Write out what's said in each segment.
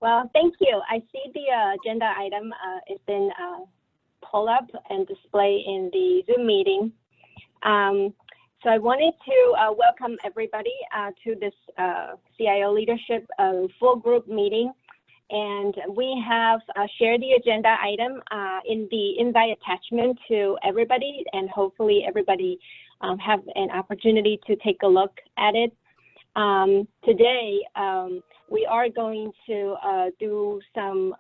Well, thank you. I see the agenda item has been pulled up and displayed in the Zoom meeting. So I wanted to welcome everybody to this CIO leadership full group meeting. And we have shared the agenda item in the invite attachment to everybody, and hopefully everybody have an opportunity to take a look at it. Today, we are going to do some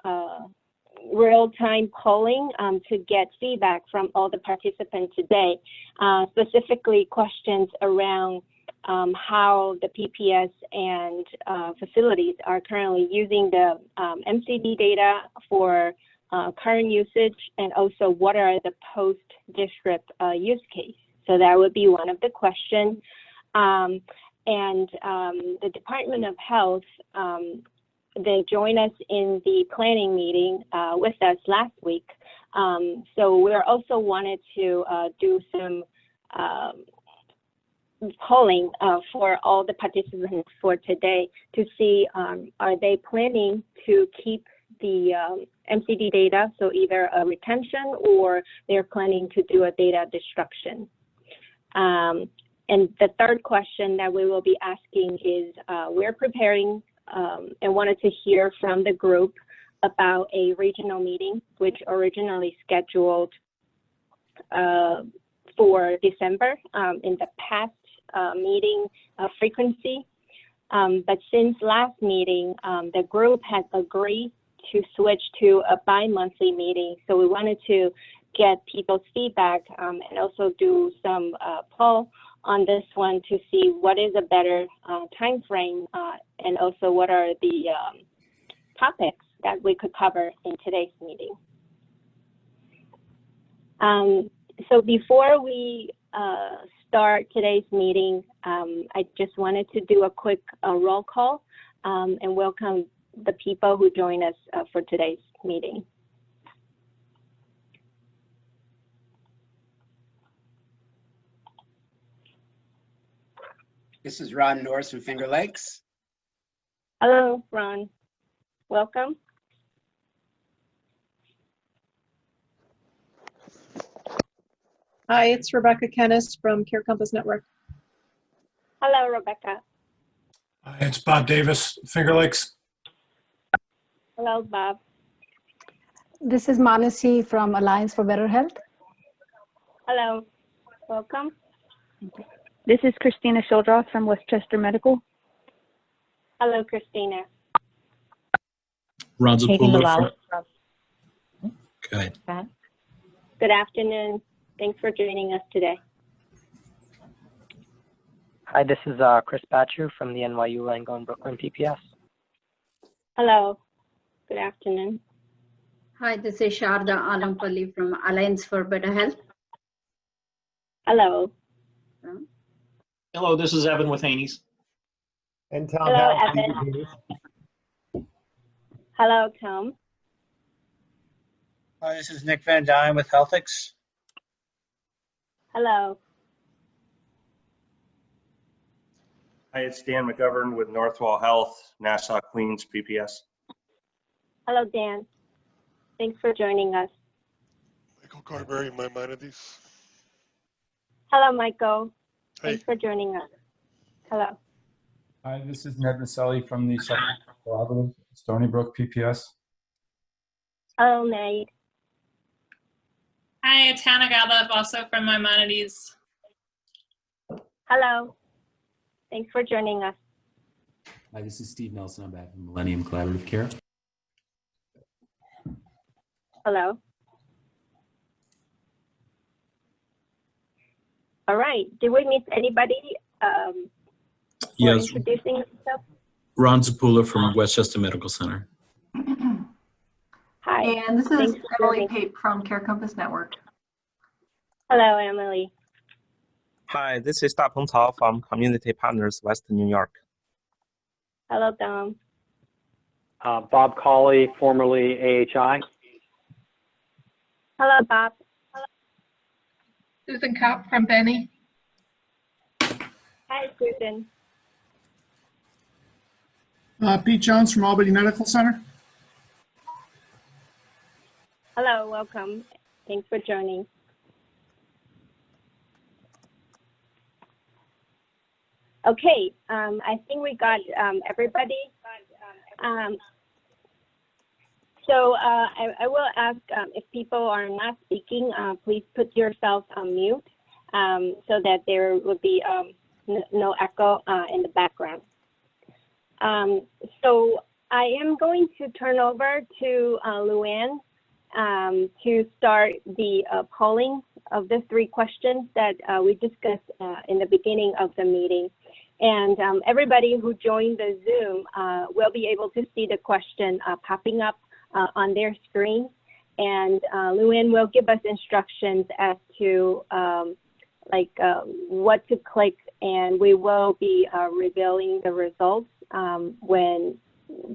real-time polling to get feedback from all the participants today, specifically questions around how the PPS and facilities are currently using the MCD data for current usage, and also what are the post-district use case. So that would be one of the questions. And the Department of Health, they joined us in the planning meeting with us last week. So we're also wanted to do some polling for all the participants for today to see are they planning to keep the MCD data, so either a retention or they're planning to do a data destruction. And the third question that we will be asking is we're preparing and wanted to hear from the group about a regional meeting, which originally scheduled for December in the past meeting frequency. But since last meeting, the group has agreed to switch to a bi-monthly meeting. So we wanted to get people's feedback and also do some poll on this one to see what is a better time frame and also what are the topics that we could cover in today's meeting. So before we start today's meeting, I just wanted to do a quick roll call and welcome the people who join us for today's meeting. This is Ron Norris from Finger Lakes. Hello, Ron. Welcome. Hi, it's Rebecca Kennis from Care Compass Network. Hello, Rebecca. Hi, it's Bob Davis, Finger Lakes. Hello, Bob. This is Manasi from Alliance for Better Health. Hello. Welcome. This is Christina Shildroth from Westchester Medical. Hello, Christina. Ron Zapula. Okay. Good afternoon. Thanks for joining us today. Hi, this is Chris Batcher from the NYU Langone Brooklyn PPS. Hello. Good afternoon. Hi, this is Sharda Alampalli from Alliance for Better Health. Hello. Hello, this is Evan with Haney's. And Tom. Hello, Evan. Hello, Tom. Hi, this is Nick Van Dyne with Healthix. Hello. Hi, it's Dan McGovern with Northwell Health, Nassau Queens PPS. Hello, Dan. Thanks for joining us. Michael Carberry, Maimonides. Hello, Michael. Hey. Thanks for joining us. Hello. Hi, this is Ned Maselli from the Collaborative, Stony Brook PPS. Hello, Nate. Hi, it's Hannah Gallup, also from Maimonides. Hello. Thanks for joining us. Hi, this is Steve Nelson. I'm back from Millennium Collaborative Care. Hello. All right. Did we miss anybody? Yes. Introducing yourself? Ron Zapula from Westchester Medical Center. Hi. And this is Emily Pape from Care Compass Network. Hello, Emily. Hi, this is Da Peng Cao from Community Partners, West New York. Hello, Dom. Bob Cawley, formerly AHI. Hello, Bob. Susan Kopp from Benny. Hi, Susan. Pete Jones from Albany Medical Center. Hello, welcome. Thanks for joining. Okay, I think we got everybody. So I will ask if people are not speaking, please put yourself on mute so that there will be no echo in the background. So I am going to turn over to Luann to start the polling of the 3 questions that we discussed in the beginning of the meeting. And everybody who joined the Zoom will be able to see the question popping up on their screen. And Luann will give us instructions as to what to click, and we will be revealing the results when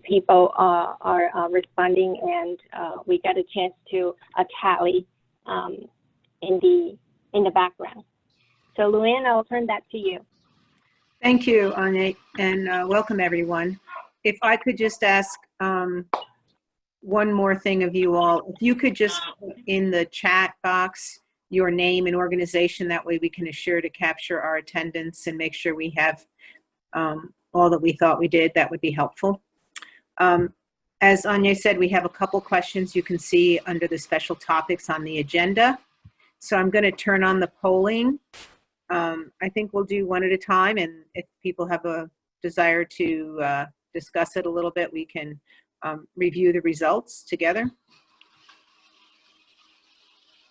people are responding and we get a chance to tally in the background. So Luann, I'll turn that to you. Thank you, Anya, and welcome everyone. If I could just ask one more thing of you all, if you could just put in the chat box your name and organization, that way we can assure to capture our attendance and make sure we have all that we thought we did. That would be helpful. As Anya said, we have a couple questions you can see under the special topics on the agenda. So I'm going to turn on the polling. I think we'll do one at a time, and if people have a desire to discuss it a little bit, we can review the results together.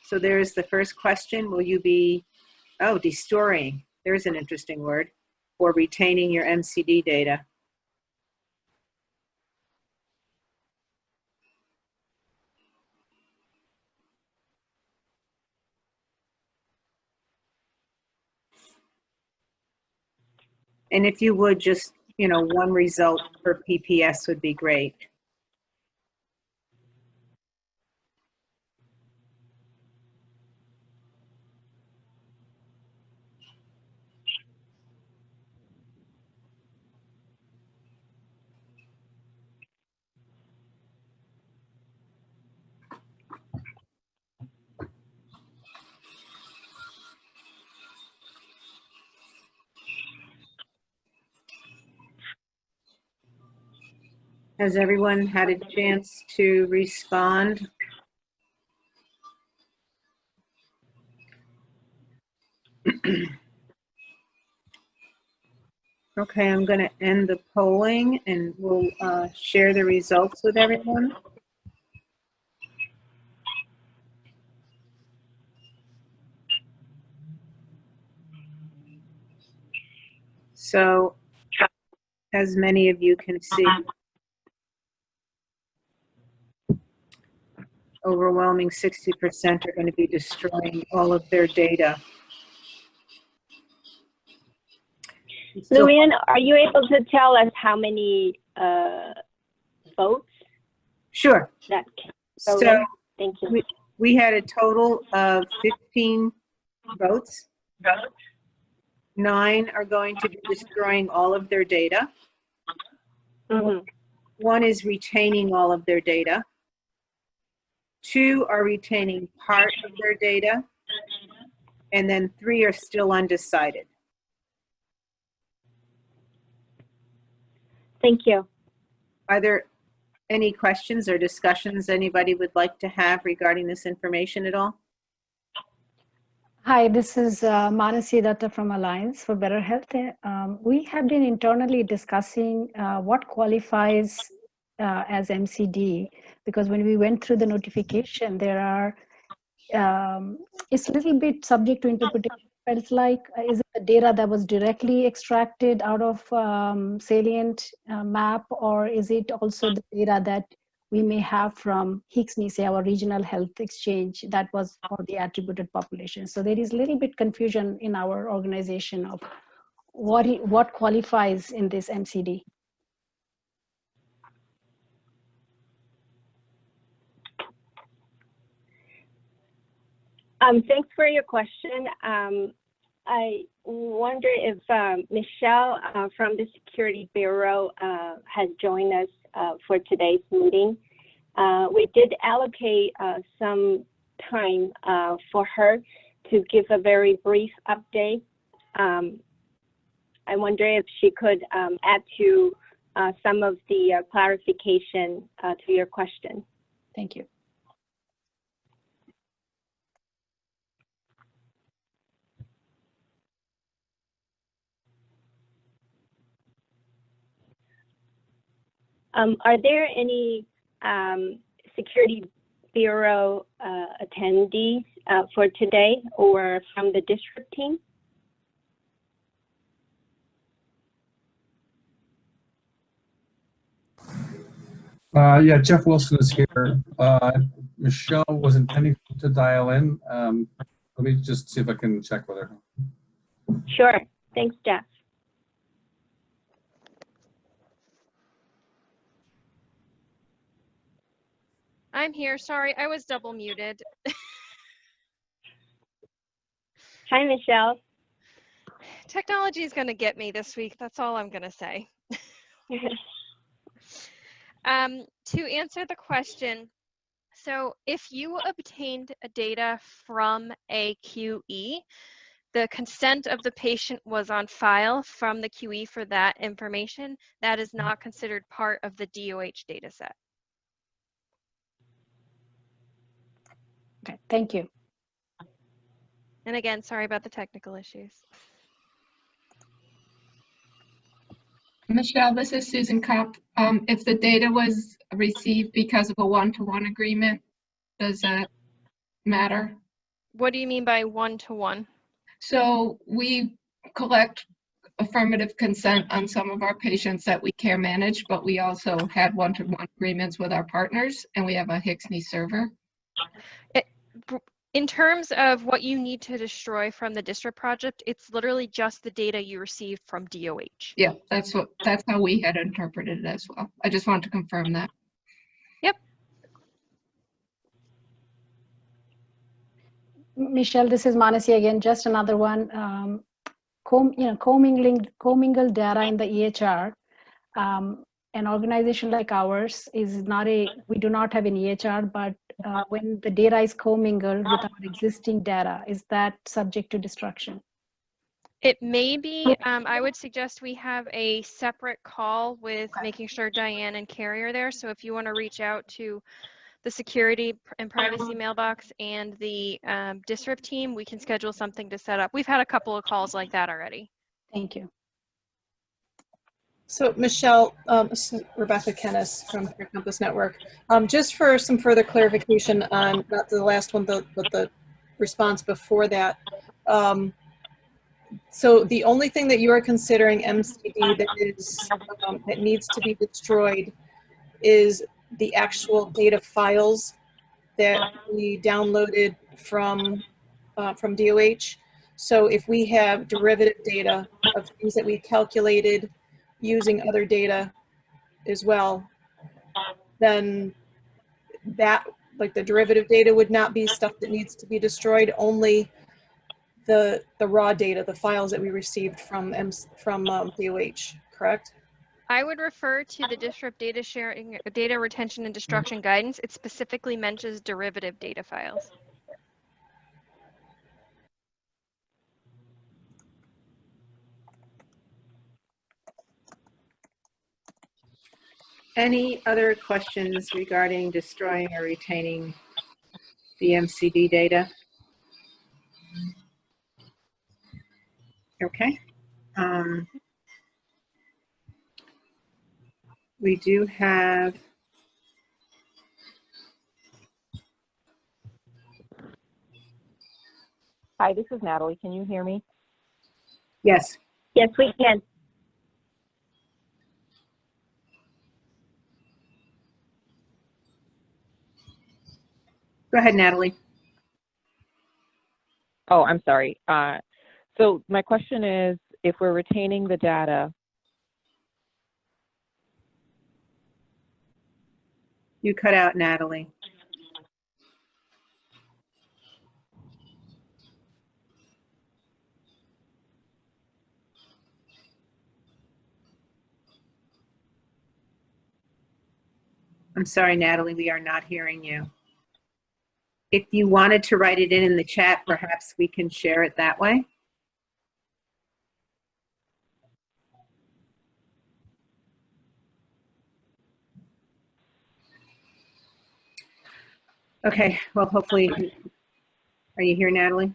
So there's the first question. Will you be, destoring, there's an interesting word, or retaining your MCD data? And if you would just, one result per PPS would be great. Has everyone had a chance to respond? Okay, I'm going to end the polling and we'll share the results with everyone. So, as many of you can see, overwhelming 60% are going to be destroying all of their data. Luann, are you able to tell us how many votes? Sure. So thank you. We had a total of 15 votes. 9 are going to be destroying all of their data. 1 is retaining all of their data. 2 are retaining part of their data. And then 3 are still undecided. Thank you. Are there any questions or discussions anybody would like to have regarding this information at all? Hi, this is Manasi Datta from Alliance for Better Health. We have been internally discussing what qualifies as MCD, because when we went through the notification, there are, it's a little bit subject to interpretation. Felt like, is it the data that was directly extracted out of salient map, or is it also the data that we may have from HICSNI, say our regional health exchange, that was for the attributed population? So there is a little bit confusion in our organization of what qualifies in this MCD. Thanks for your question. I wonder if Michelle from the Security Bureau has joined us for today's meeting. We did allocate some time for her to give a very brief update. I wonder if she could add to some of the clarification to your question. Thank you. Are there any Security Bureau attendees for today or from the district team? Yeah, Jeff Wilson is here. Michelle was intending to dial in. Let me just see if I can check with her. Sure. Thanks, Jeff. I'm here. Sorry, I was double muted. Hi, Michelle. Technology is going to get me this week. That's all I'm going to say. To answer the question, so if you obtained data from a QE, the consent of the patient was on file from the QE for that information, that is not considered part of the DOH data set. Okay, thank you. And again, sorry about the technical issues. Michelle, this is Susan Kopp. If the data was received because of a one-to-one agreement, does that matter? What do you mean by one-to-one? So we collect affirmative consent on some of our patients that we care manage, but we also had one-to-one agreements with our partners, and we have a Hixney server. In terms of what you need to destroy from the district project, it's literally just the data you received from DOH. Yeah, that's how we had interpreted it as well. I just wanted to confirm that. Yep. Michelle, this is Manasi again. Just another one. Commingled data in the EHR. An organization like ours is not we do not have an EHR, but when the data is commingled with our existing data, is that subject to destruction? It may be. I would suggest we have a separate call with making sure Diane and Carrie are there. So if you want to reach out to the security and privacy mailbox and the district team, we can schedule something to set up. We've had a couple of calls like that already. Thank you. So Michelle, this is Rebecca Kennis from Care Campus Network. Just for some further clarification on not the last one, but the response before that. So the only thing that you are considering MCD that needs to be destroyed is the actual data files that we downloaded from DOH. So if we have derivative data of things that we calculated using other data as well, then that, like the derivative data would not be stuff that needs to be destroyed, only the raw data, the files that we received from DOH, correct? I would refer to the district data sharing, data retention and destruction guidance. It specifically mentions derivative data files. Any other questions regarding destroying or retaining the MCD data? Okay. We do have Hi, this is Natalie. Can you hear me? Yes. Yes, we can. Go ahead, Natalie. Oh, I'm sorry. So my question is, if we're retaining the data. You cut out, Natalie. I'm sorry, Natalie, we are not hearing you. If you wanted to write it in the chat, perhaps we can share it that way. Okay, well, hopefully, are you here, Natalie?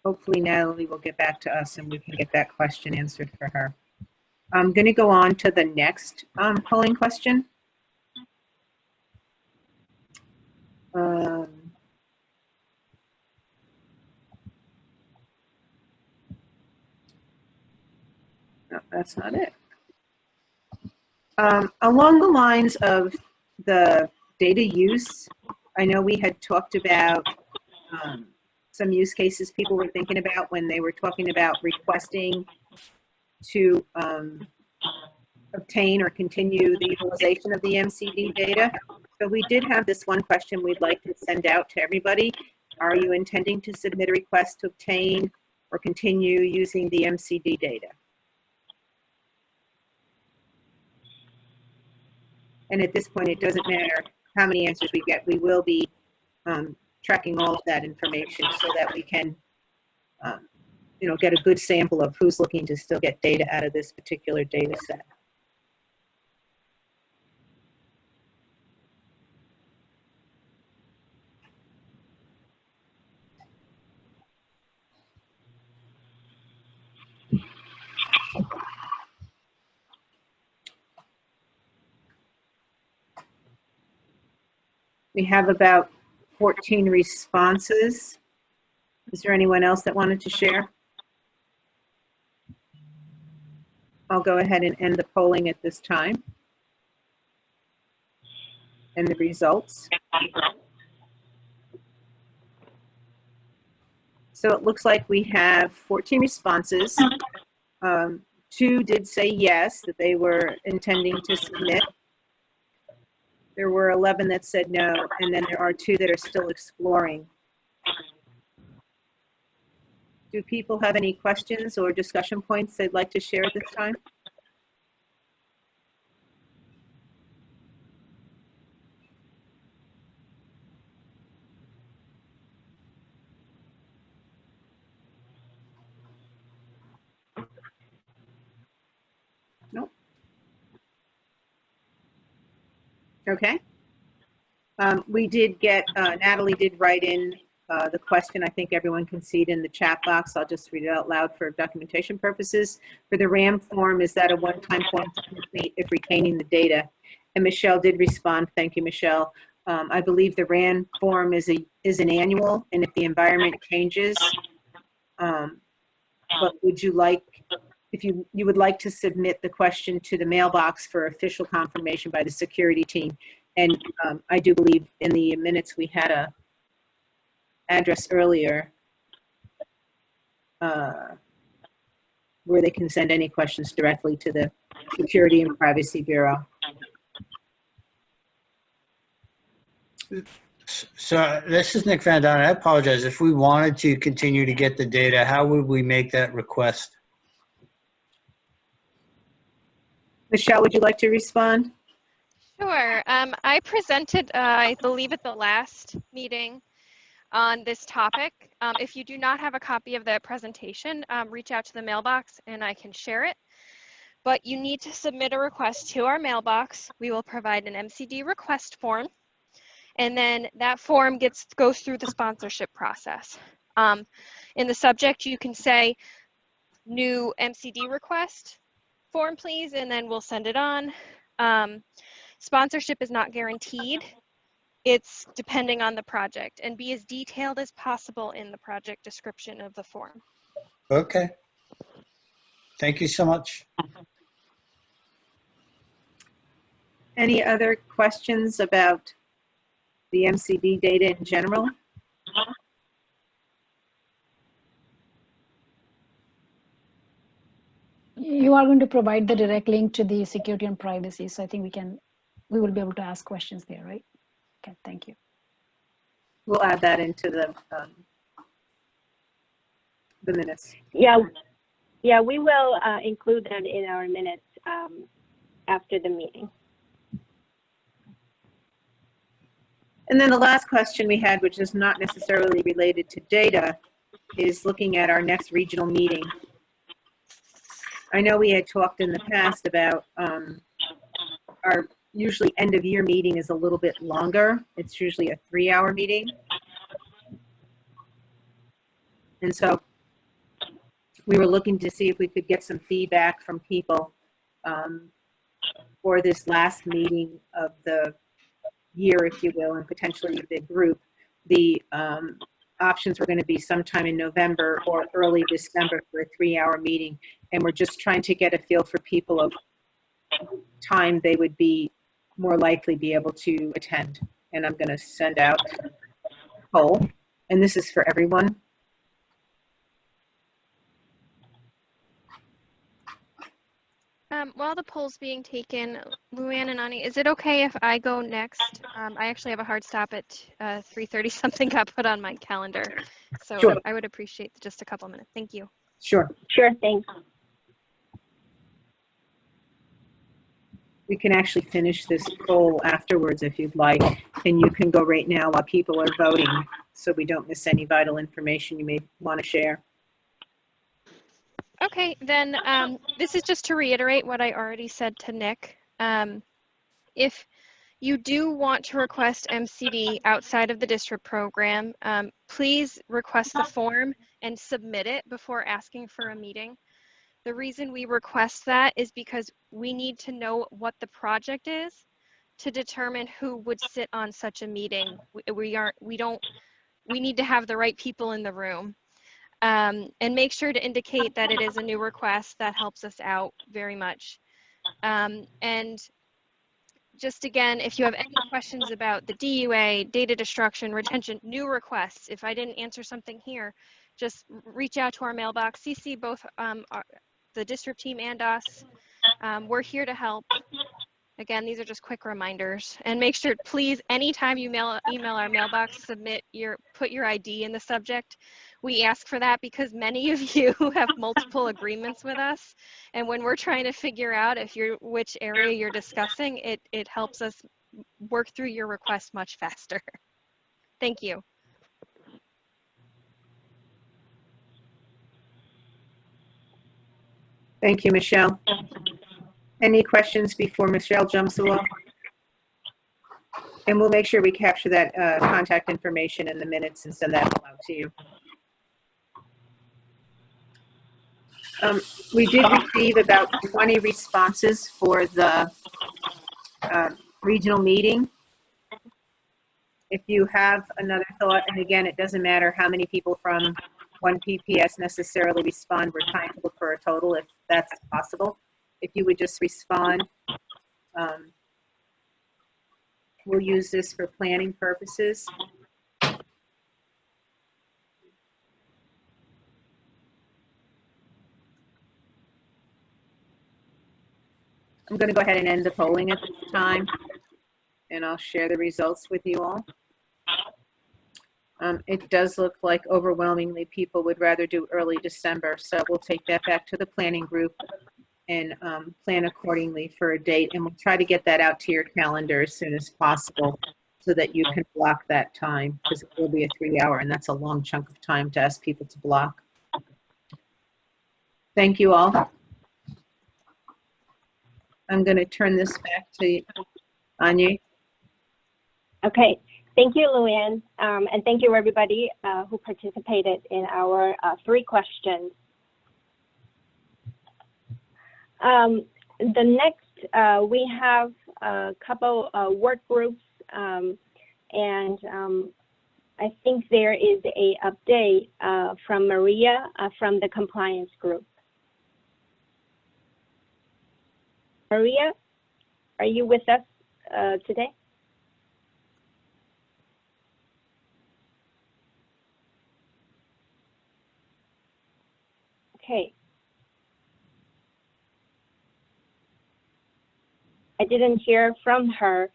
Hopefully Natalie will get back to us and we can get that question answered for her. I'm going to go on to the next polling question. No, that's not it. Along the lines of the data use, I know we had talked about some use cases people were thinking about when they were talking about requesting to obtain or continue the utilization of the MCD data. So we did have this one question we'd like to send out to everybody. Are you intending to submit a request to obtain or continue using the MCD data? And at this point, it doesn't matter how many answers we get. We will be tracking all of that information so that we can, you know, get a good sample of who's looking to still get data out of this particular data set. We have about 14 responses. Is there anyone else that wanted to share? I'll go ahead and end the polling at this time. And the results. So it looks like we have 14 responses. 2 did say yes, that they were intending to submit. There were 11 that said no, and then there are 2 that are still exploring. Do people have any questions or discussion points they'd like to share at this time? Nope. Okay. We did get, Natalie did write in the question. I think everyone can see it in the chat box. I'll just read it out loud for documentation purposes. For the RAM form, is that a one-time form to complete if retaining the data? And Michelle did respond. Thank you, Michelle. I believe the RAM form is an annual, and if the environment changes, but would you like, if you would like to submit the question to the mailbox for official confirmation by the security team. And I do believe in the minutes we had a address earlier where they can send any questions directly to the Security and Privacy Bureau. So this is Nick Van Duyn. I apologize. If we wanted to continue to get the data, how would we make that request? Michelle, would you like to respond? Sure. I presented, I believe at the last meeting on this topic. If you do not have a copy of that presentation, reach out to the mailbox and I can share it. But you need to submit a request to our mailbox. We will provide an MCD request form. And then that form goes through the sponsorship process. In the subject, you can say new MCD request form, please, and then we'll send it on. Sponsorship is not guaranteed. It's depending on the project, and be as detailed as possible in the project description of the form. Okay. Thank you so much. Any other questions about the MCD data in general? You are going to provide the direct link to the security and privacy, so I think we will be able to ask questions there, right? Okay, thank you. We'll add that into the minutes. Yeah, we will include that in our minutes after the meeting. And then the last question we had, which is not necessarily related to data, is looking at our next regional meeting. I know we had talked in the past about our usually end of year meeting is a little bit longer. It's usually a 3-hour meeting. And so we were looking to see if we could get some feedback from people for this last meeting of the year, if you will, and potentially a big group. The options were going to be sometime in November or early December for a 3-hour meeting. And we're just trying to get a feel for people of time they would be more likely be able to attend. And I'm going to send out a poll, and this is for everyone. While the poll's being taken, Luann and Ani, is it okay if I go next? I actually have a hard stop at 3:30. Something got put on my calendar. So Sure. I would appreciate just a couple minutes. Thank you. Sure. Sure, thanks. We can actually finish this poll afterwards if you'd like, and you can go right now while people are voting so we don't miss any vital information you may want to share. Okay, then this is just to reiterate what I already said to Nick. If you do want to request MCD outside of the district program, please request the form and submit it before asking for a meeting. The reason we request that is because we need to know what the project is to determine who would sit on such a meeting. We need to have the right people in the room. And make sure to indicate that it is a new request. That helps us out very much. And just again, if you have any questions about the DUA, data destruction, retention, new requests, if I didn't answer something here, just reach out to our mailbox, CC both the district team and us. We're here to help. Again, these are just quick reminders. And make sure, please, anytime you email our mailbox, put your ID in the subject. We ask for that because many of you have multiple agreements with us. And when we're trying to figure out which area you're discussing, it helps us work through your request much faster. Thank you. Thank you, Michelle. Any questions before Michelle jumps off? And we'll make sure we capture that contact information in the minutes and send that all out to you. We did receive about 20 responses for the regional meeting. If you have another thought, and again, it doesn't matter how many people from one PPS necessarily respond, we're trying to look for a total if that's possible. If you would just respond, we'll use this for planning purposes. I'm going to go ahead and end the polling at this time, and I'll share the results with you all. It does look like overwhelmingly people would rather do early December, so we'll take that back to the planning group and plan accordingly for a date, and we'll try to get that out to your calendar as soon as possible so that you can block that time, because it will be a 3-hour, and that's a long chunk of time to ask people to block. Thank you all. I'm going to turn this back to Anya. Okay, thank you, Luann, and thank you everybody who participated in our 3 questions. The next, we have a couple work groups, and I think there is a update from Maria from the compliance group. Maria, are you with us today? Okay. I didn't hear from her.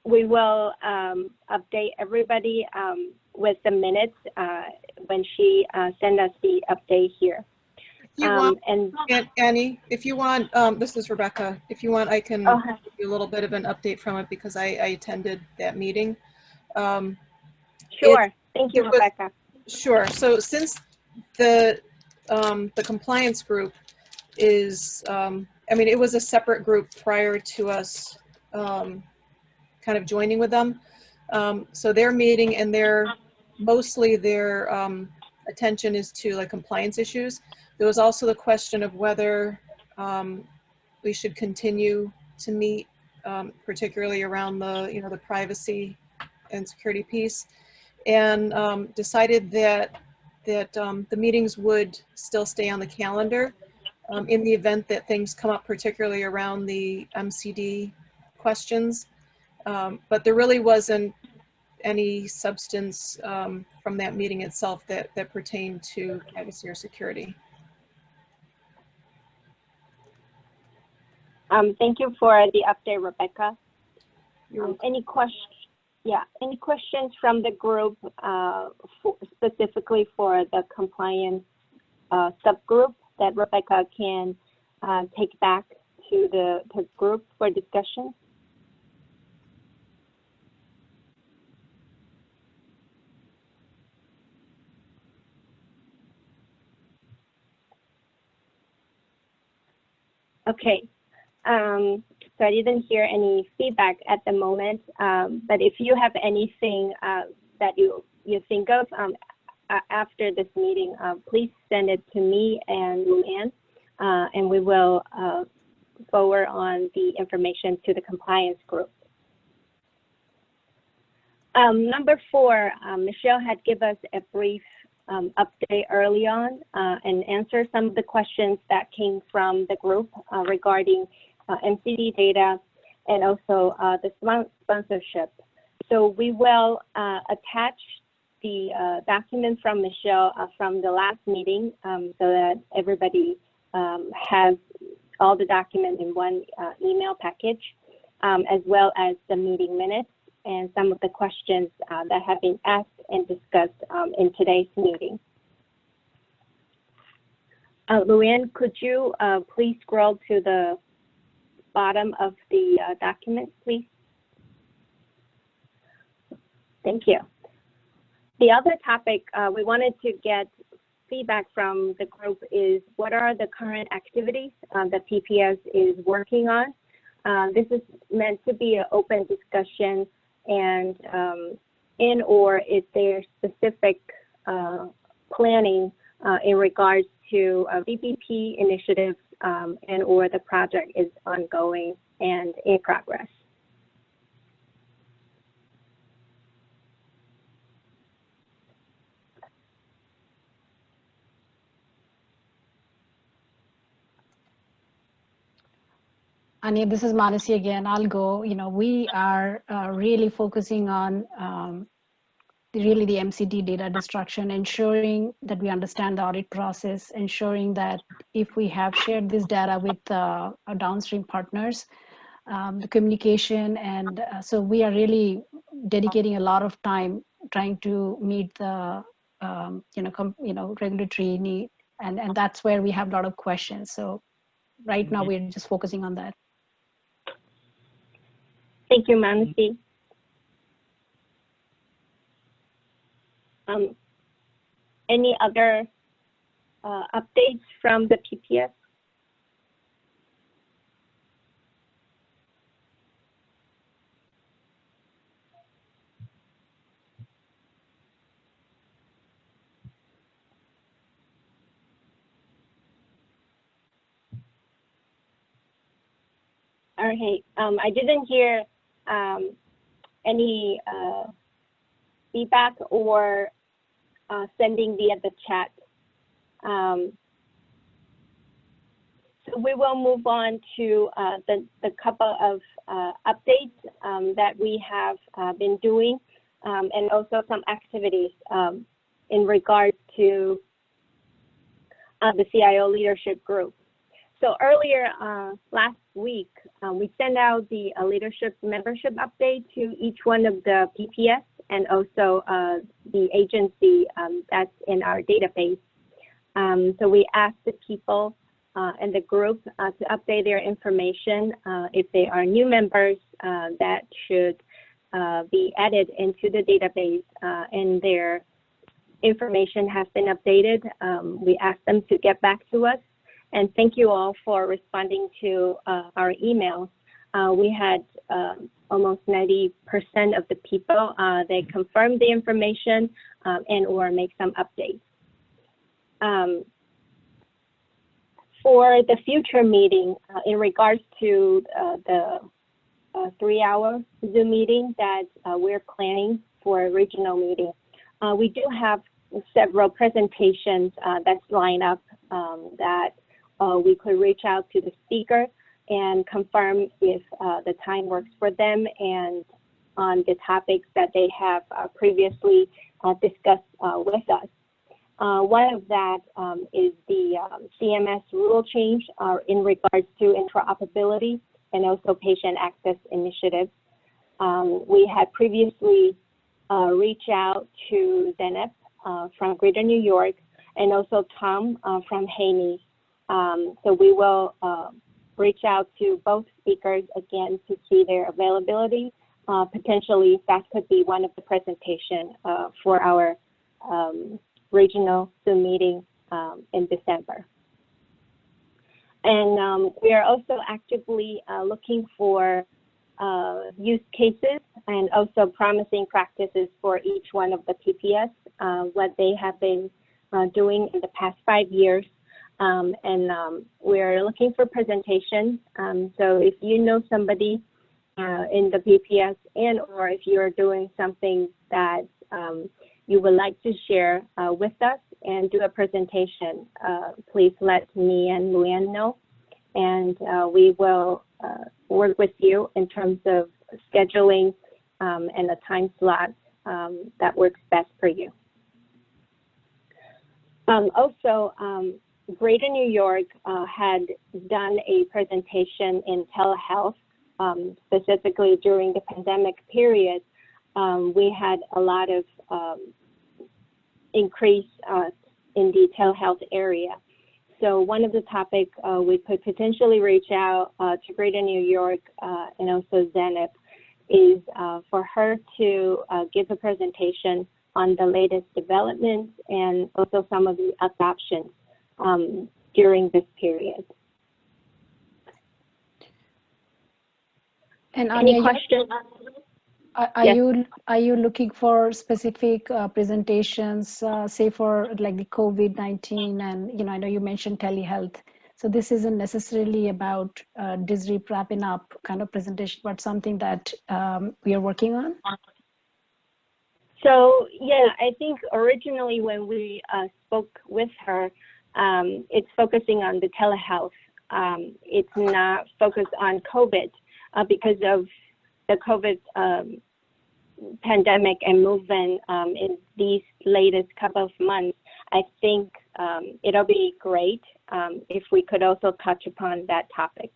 We will update everybody with the minutes when she sends us the update here. you want, and Annie, if you want, this is Rebecca. If you want, I can give you a little bit of an update from it because I attended that meeting. Sure. Thank you, Rebecca. Sure. So since the compliance group is, I mean, it was a separate group prior to us kind of joining with them. So their meeting and mostly their attention is to like compliance issues. There was also the question of whether we should continue to meet, particularly around the privacy and security piece, and decided that the meetings would still stay on the calendar in the event that things come up, particularly around the MCD questions. But there really wasn't any substance from that meeting itself that pertained to privacy or security. Thank you for the update, Rebecca. Any questions? Yeah, any questions from the group specifically for the compliance subgroup that Rebecca can take back to the group for discussion? Okay, so I didn't hear any feedback at the moment, but if you have anything that you think of after this meeting, please send it to me and Luann, and we will forward on the information to the compliance group. Number 4, Michelle had given us a brief update early on and answer some of the questions that came from the group regarding MCD data and also the sponsorship. So we will attach the document from Michelle from the last meeting so that everybody has all the documents in one email package, as well as the meeting minutes and some of the questions that have been asked and discussed in today's meeting. Luann, could you please scroll to the bottom of the document, please? Thank you. The other topic we wanted to get feedback from the group is what are the current activities that PPS is working on. This is meant to be an open discussion, and or is there specific planning in regards to VBP initiatives and or the project is ongoing and in progress. Anya, this is Manasi again. I'll go. You know, we are really focusing on really the MCD data destruction, ensuring that we understand the audit process, ensuring that if we have shared this data with our downstream partners, the communication, and so we are really dedicating a lot of time trying to meet the regulatory need, and that's where we have a lot of questions. So right now we're just focusing on that. Thank you, Manasi. Any other updates from the PPS? All right, I didn't hear any feedback or sending via the chat. So we will move on to the couple of updates that we have been doing and also some activities in regards to the CIO leadership group. So earlier last week, we sent out the leadership membership update to each one of the PPS and also the agency that's in our database. So we asked the people in the group to update their information. If they are new members, that should be added into the database and their information has been updated. We asked them to get back to us. And thank you all for responding to our emails. We had almost 90% of the people, they confirmed the information and or make some updates. For the future meeting, in regards to the 3-hour Zoom meeting that we're planning for a regional meeting, we do have several presentations that's lined up that we could reach out to the speaker and confirm if the time works for them and on the topics that they have previously discussed with us. One of that is the CMS rule change in regards to interoperability and also patient access initiatives. We had previously reached out to Zenep from Greater New York and also Tom from Haney. So we will reach out to both speakers again to see their availability. Potentially that could be one of the presentation for our regional Zoom meeting in December. And we are also actively looking for use cases and also promising practices for each one of the PPS, what they have been doing in the past 5 years. We're looking for presentations. So if you know somebody in the PPS and or if you're doing something that you would like to share with us and do a presentation, please let me and Luann know. And we will work with you in terms of scheduling and a time slot that works best for you. Also, Greater New York had done a presentation in telehealth, specifically during the pandemic period. We had a lot of increase in the telehealth area. So one of the topics we could potentially reach out to Greater New York and also Zenep is for her to give a presentation on the latest developments and also some of the adoptions during this period. And any Anya, questions? Are you looking for specific presentations, say for like the COVID-19 and, I know you mentioned telehealth. So this isn't necessarily about DISREAP wrapping up kind of presentation, but something that we are working on? So yeah, I think originally when we spoke with her, it's focusing on the telehealth. It's not focused on COVID because of the COVID pandemic and movement in these latest couple of months. I think it'll be great if we could also touch upon that topic.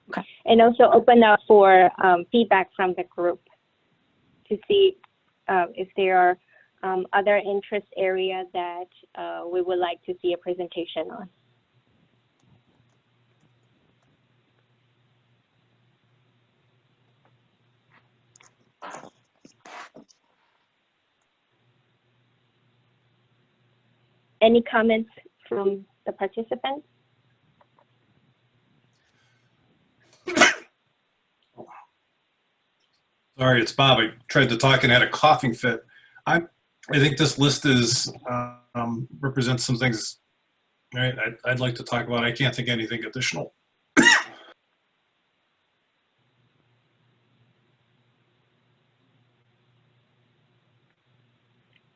Okay. And also open up for feedback from the group to see if there are other interest areas that we would like to see a presentation on. Any comments from the participants? Sorry, it's Bob. I tried to talk and had a coughing fit. I think this list is represents some things I'd like to talk about. I can't think of anything additional.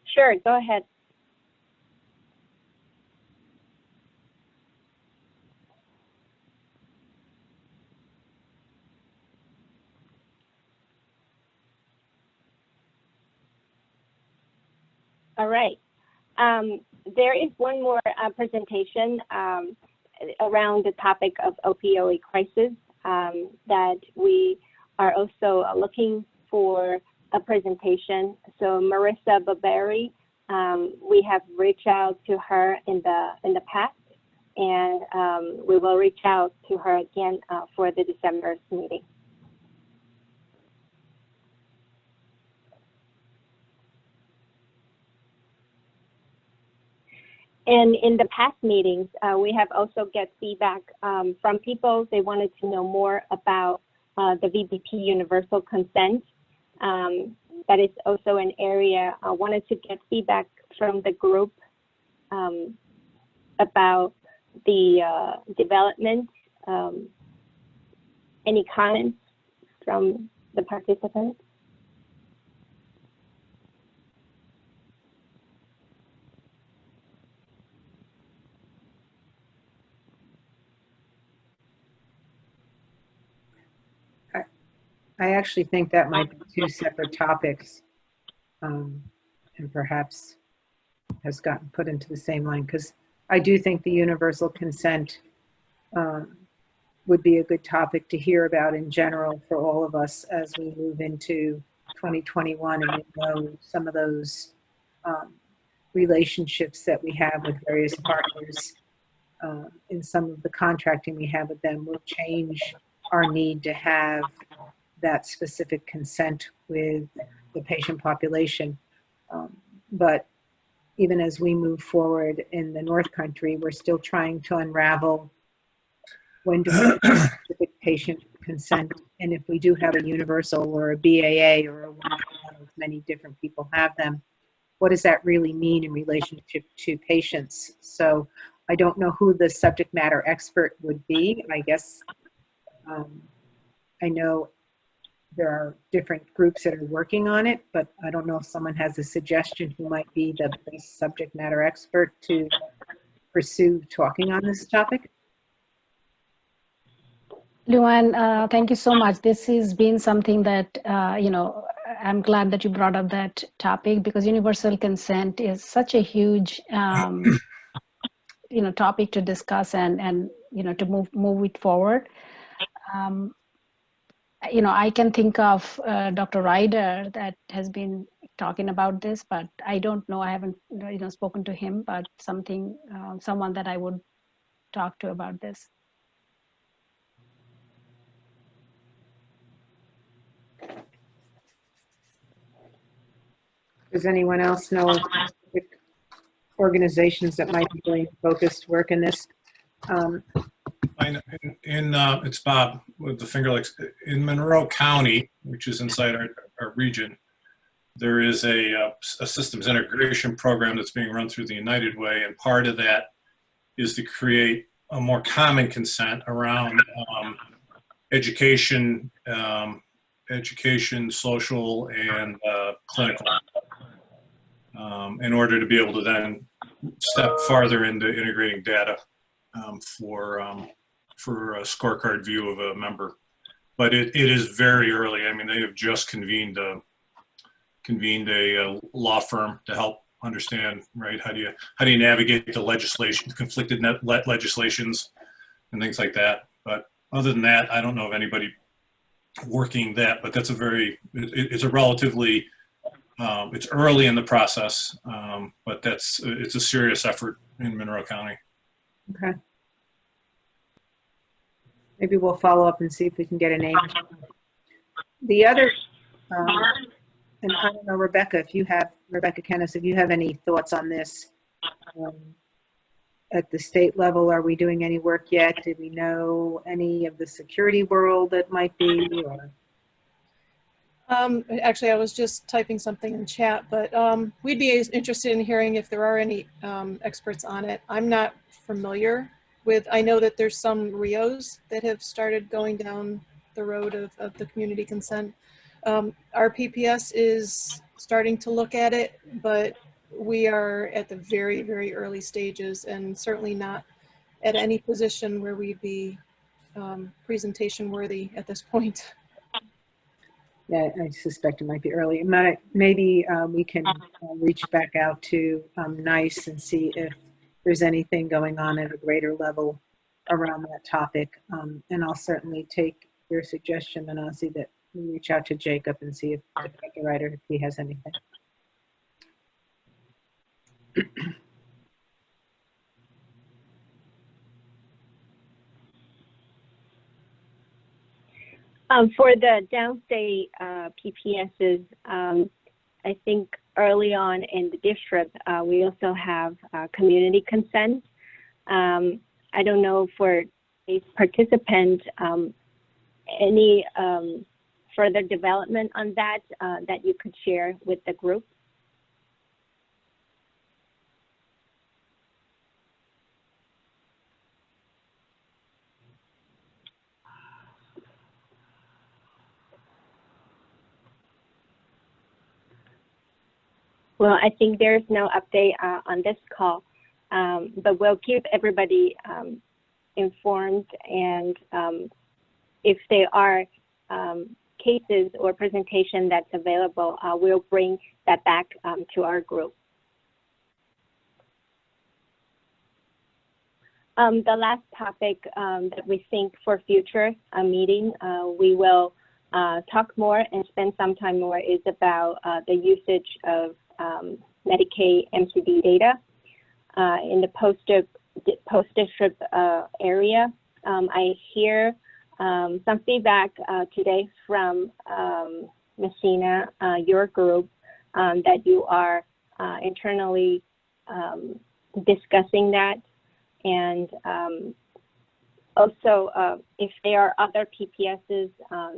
Sure, go ahead. All right. There is one more presentation around the topic of opioid crisis that we are also looking for a presentation. So Marissa Barberi We have reached out to her in the past, and we will reach out to her again for the December meeting. And in the past meetings, we have also get feedback from people. They wanted to know more about the VBP universal consent. That is also an area I wanted to get feedback from the group about the development. Any comments from the participants? I actually think that might be two separate topics, and perhaps has gotten put into the same line, because I do think the universal consent would be a good topic to hear about in general for all of us as we move into 2021, and we know some of those relationships that we have with various partners in some of the contracting we have with them will change our need to have that specific consent with the patient population. But even as we move forward in the North Country, we're still trying to unravel when do we have specific patient consent, and if we do have a universal or a BAA or a one-to-one, many different people have them, what does that really mean in relationship to patients? So I don't know who the subject matter expert would be. I guess I know there are different groups that are working on it, but I don't know if someone has a suggestion who might be the best subject matter expert to pursue talking on this topic. Luann, thank you so much. This has been something that, I'm glad that you brought up that topic, because universal consent is such a huge, topic to discuss and to move it forward. I can think of Dr. Ryder that has been talking about this, but I don't know. I haven't, spoken to him, but someone that I would talk to about this. Does anyone else know of organizations that might be doing focused work in this? It's Bob with the Finger Lakes. In Monroe County, which is inside our region, there is a systems integration program that's being run through the United Way, and part of that is to create a more common consent around education, social, and clinical, in order to be able to then step farther into integrating data for a scorecard view of a member. But it is very early. I mean, they have just convened a law firm to help understand, right? How do you navigate the legislation, conflicted legislations, and things like that. But other than that, I don't know of anybody working that. But that's it's a relatively it's early in the process, but it's a serious effort in Monroe County. Okay. Maybe we'll follow up and see if we can get a name. The other, and I don't know, Rebecca Kennis, if you have any thoughts on this. At the state level, are we doing any work yet? Do we know any of the security world that might be? Or? Actually, I was just typing something in chat, but we'd be interested in hearing if there are any experts on it. I'm not familiar with, I know that there's some RIOs that have started going down the road of the community consent. Our PPS is starting to look at it, but we are at the very, very early stages and certainly not at any position where we'd be presentation worthy at this point. Yeah, I suspect it might be early. Maybe we can reach back out to NICE and see if there's anything going on at a greater level around that topic. And I'll certainly take your suggestion, Manasi, that we reach out to Jacob and see if Dr. Ryder, if he has anything. For the downstate PPSs, I think early on in the district, we also have community consent. I don't know for a participant, any further development on that that you could share with the group. Well, I think there's no update on this call, but we'll keep everybody informed, and if there are cases or presentation that's available, we'll bring that back to our group. The last topic that we think for future meeting, we will talk more and spend some time more is about the usage of Medicaid MCD data in the post-district area. I hear some feedback today from Messina, your group, that you are internally discussing that. And also, if there are other PPSs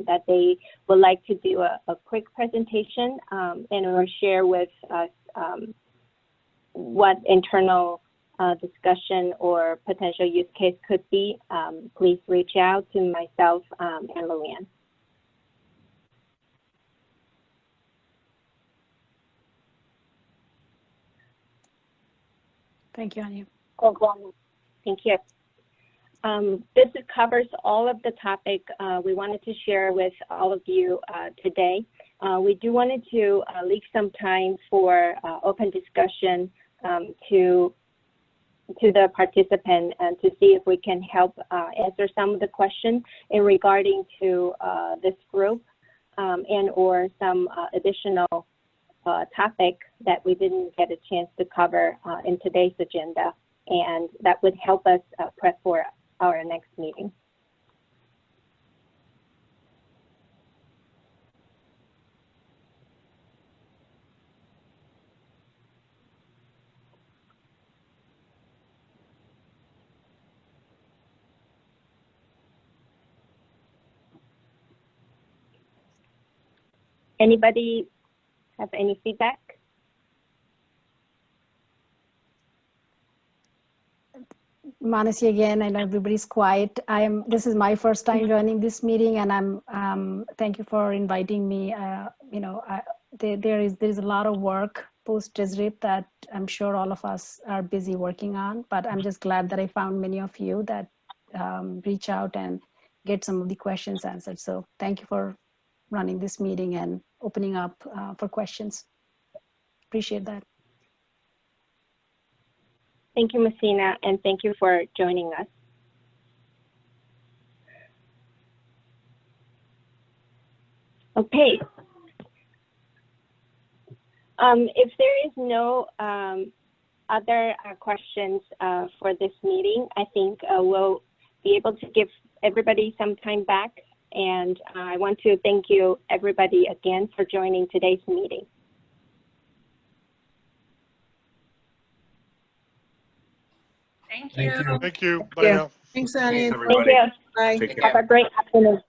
that they would like to do a quick presentation and or share with us what internal discussion or potential use case could be, please reach out to myself and Luann. Thank you, Anya. Thank you. This covers all of the topic we wanted to share with all of you today. We do wanted to leave some time for open discussion to the participant and to see if we can help answer some of the questions in regarding to this group and or some additional topic that we didn't get a chance to cover in today's agenda, and that would help us prep for our next meeting. Anybody have any feedback? Manasi, again, I know everybody's quiet. This is my first time joining this meeting, and thank you for inviting me. There's a lot of work post-district that I'm sure all of us are busy working on, but I'm just glad that I found many of you that reach out and get some of the questions answered. So thank you for running this meeting and opening up for questions. Appreciate that. Thank you, Messina, and thank you for joining us. Okay. If there is no other questions for this meeting, I think we'll be able to give everybody some time back. And I want to thank you, everybody, again for joining today's meeting. Thank you. Thank you. Bye Yeah. now. Thanks, Annie. Thanks, everybody. Thank you. Bye. Take care. Have a great afternoon.